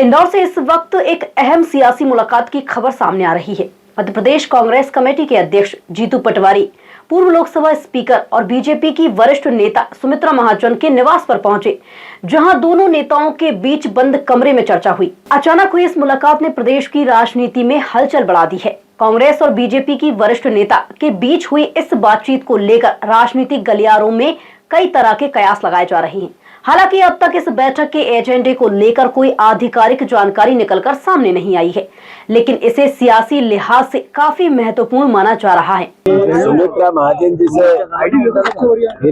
इंदौर से इस वक्त एक अहम सियासी मुलाकात की खबर सामने आ रही है। मध्य प्रदेश कांग्रेस कमेटी के अध्यक्ष जीतू पटवारी पूर्व लोकसभा स्पीकर और बीजेपी की वरिष्ठ नेता सुमित्रा महाजन के निवास पर पहुंचे, जहां दोनों नेताओं के बीच बंद कमरे में चर्चा हुई। अचानक हुई इस मुलाकात ने प्रदेश की राजनीति में हलचल बढ़ा दी है। कांग्रेस और बीजेपी की वरिष्ठ नेता के बीच हुई इस बातचीत को लेकर राजनीतिक गलियारों में कई तरह के कयास लगाए जा रहे हैं। हालांकि अब तक इस बैठक के एजेंडे को लेकर कोई आधिकारिक जानकारी निकलकर सामने नहीं आई है, लेकिन इसे सियासी लिहाज से काफी महत्वपूर्ण माना जा रहा है। सुमित्रा महाजन जी से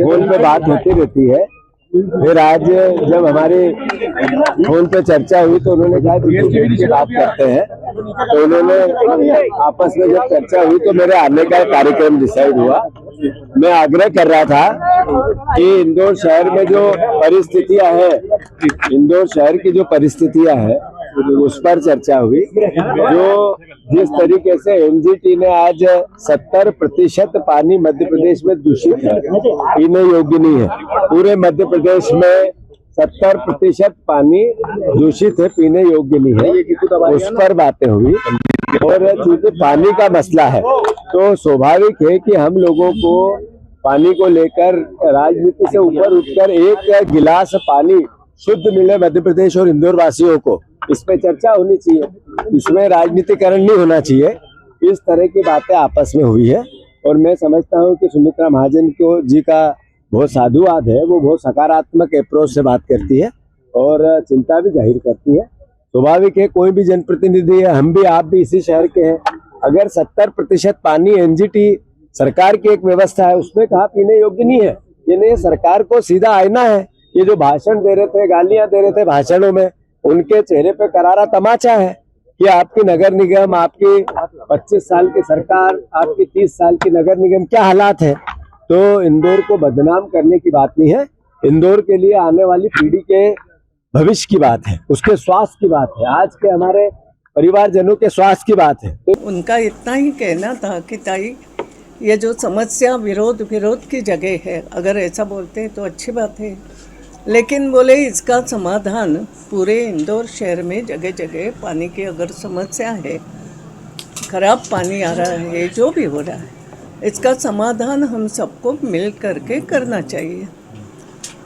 फोन पे बात होती रहती है। फिर आज जब हमारे फोन पे चर्चा हुई तो उन्होंने कहा कि बात करते हैं, तो उन्होंने आपस में जब चर्चा हुई तो मेरे आने का कार्यक्रम डिसाइड हुआ। मैं आग्रह कर रहा था कि इंदौर शहर में जो परिस्थितियां हैं, इंदौर शहर की जो परिस्थितियां हैं उस पर चर्चा हुई। जो जिस तरीके से एनजीटी ने आज 70% पानी मध्य प्रदेश में दूषित है, पीने योग्य नहीं है। पूरे मध्य प्रदेश में 70% पानी दूषित है, पीने योग्य नहीं है, उस पर बातें हुई। और चूंकि पानी का मसला है तो स्वाभाविक है कि हम लोगों को पानी को लेकर राजनीति से ऊपर उठकर एक गिलास पानी शुद्ध मिले मध्य प्रदेश और इंदौर वासियों को, इस पे चर्चा होनी चाहिए। इसमें राजनीतिकरण नहीं होना चाहिए। इस तरह की बातें आपस में हुई है और मैं समझता हूं कि सुमित्रा महाजन को जी का बहुत साधुवाद है। वो बहुत सकारात्मक अप्रोच से बात करती है और चिंता भी जाहिर करती है। स्वाभाविक है, कोई भी जनप्रतिनिधि है, हम भी आप भी इसी शहर के हैं। अगर 70% पानी एनजीटी सरकार की एक व्यवस्था है, उसमें कहा पीने योग्य नहीं है। ये नहीं, सरकार को सीधा आईना है। ये जो भाषण दे रहे थे, गालियां दे रहे थे भाषणों में, उनके चेहरे पे करारा तमाचा है कि आपकी नगर निगम, आपकी 25 साल की सरकार, आपकी 30 साल की नगर निगम क्या हालात है। तो इंदौर को बदनाम करने की बात नहीं है। इंदौर के लिए आने वाली पीढ़ी के भविष्य की बात है, उसके स्वास्थ्य की बात है, आज के हमारे परिवारजनों के स्वास्थ्य की बात है। उनका इतना ही कहना था कि ताई, ये जो समस्या विरोध की जगह है, अगर ऐसा बोलते हैं तो अच्छी बात है, लेकिन बोले इसका समाधान पूरे इंदौर शहर में जगह जगह पानी की अगर समस्या है, खराब पानी आ रहा है, जो भी हो रहा है, इसका समाधान हम सबको मिल करके करना चाहिए।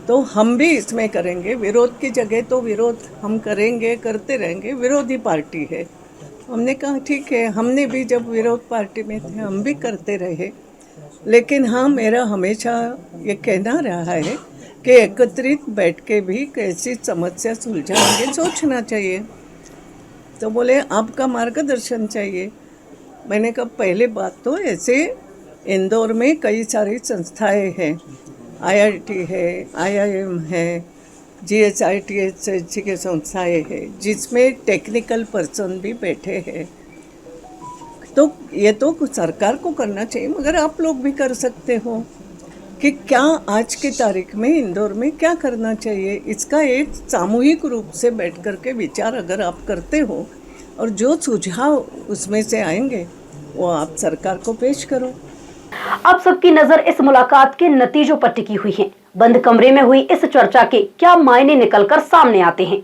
तो हम भी इसमें करेंगे। विरोध की जगह तो विरोध हम करेंगे, करते रहेंगे। विरोधी पार्टी है, हमने कहा ठीक है, हमने भी जब विरोध पार्टी में थे हम भी करते रहे। लेकिन हाँ, मेरा हमेशा ये कहना रहा है कि एकत्रित बैठ के भी कैसी समस्या सुलझाएंगे सोचना चाहिए। तो बोले आपका मार्गदर्शन चाहिए। मैंने कहा पहले बात तो ऐसे इंदौर में कई सारी संस्थाएं हैं, IIT है, IIM है, GHITH की संस्थाएं हैं, जिसमें टेक्निकल पर्सन भी बैठे हैं। तो ये तो सरकार को करना चाहिए, मगर आप लोग भी कर सकते हो कि क्या आज की तारीख में इंदौर में क्या करना चाहिए। इसका एक सामूहिक रूप से बैठ कर के विचार अगर आप करते हो और जो सुझाव उसमें से आएंगे वो आप सरकार को पेश करो। अब सबकी नजर इस मुलाकात के नतीजों पर टिकी हुई है। बंद कमरे में हुई इस चर्चा के क्या मायने निकलकर सामने आते हैं।